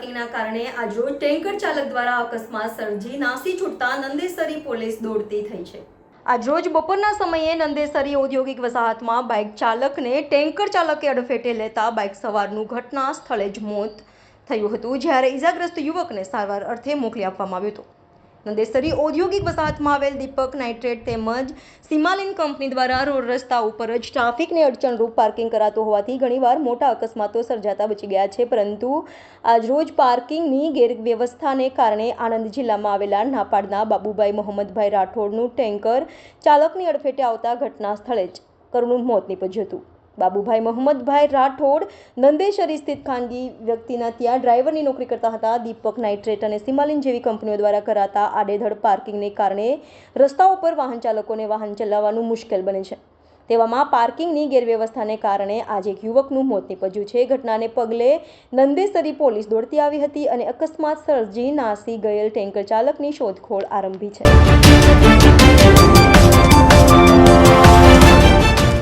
પાર્કિંગના કારણે આજરોજ ટેન્કર ચાલક દ્વારા અકસ્માત સર્જી નાસી છૂટતા નંદેસરી પોલીસ દોડતી થઈ છે। આજરોજ બપોરના સમયે નંદેસરી ઔદ્યોગિક વસાહતમાં બાઇક ચાલકને ટેન્કર ચાલકે અડફેટે લેતા બાઇક સવારનું ઘટના સ્થળે જ મોત થયું હતું, જ્યારે ઇજાગ્રસ્ત યુવકને સારવાર અર્થે મોકલી આપવામાં આવ્યો હતો। નંદેસરી ઔદ્યોગિક વસાહતમાં આવેલ દીપક નાઇટ્રેટ તેમજ સિમાલિન કંપની દ્વારા રોડ રસ્તા ઉપર જ ટ્રાફિકને અડચણરૂપ પાર્કિંગ કરાતું હોવાથી ઘણીવાર મોટા અકસ્માતો સર્જાતા બચી ગયા છે, પરંતુ આજરોજ પાર્કિંગની ગેરવ્યવસ્થાને કારણે આણંદ જિલ્લામાં આવેલા નાપાડના બાબુભાઈ મોહમ્મદભાઈ રાઠોડનું ટેન્કર ચાલકની અડફેટે આવતા ઘટના સ્થળે જ કરુણ મોત નીપજ્યું હતું। બાબુભાઈ મોહમ્મદભાઈ રાઠોડ નંદેસરી સ્થિત ખાનગી વ્યક્તિના ત્યાં ડ્રાઈવરની નોકરી કરતા હતા। દીપક નાઇટ્રેટ અને સિમાલિન જેવી કંપનીઓ દ્વારા કરાતા આડેધડ પાર્કિંગને કારણે રસ્તાઓ પર વાહન ચાલકોને વાહન ચલાવવાનું મુશ્કેલ બને છે। તેવામાં પાર્કિંગની ગેરવ્યવસ્થાને કારણે આજે એક યુવકનું મોત નીપજ્યું છે। ઘટનાને પગલે નંદેસરી પોલીસ દોડતી આવી હતી અને અકસ્માત સર્જી નાસી ગયેલ ટેન્કર ચાલકની શોધખોળ આરંભી છે।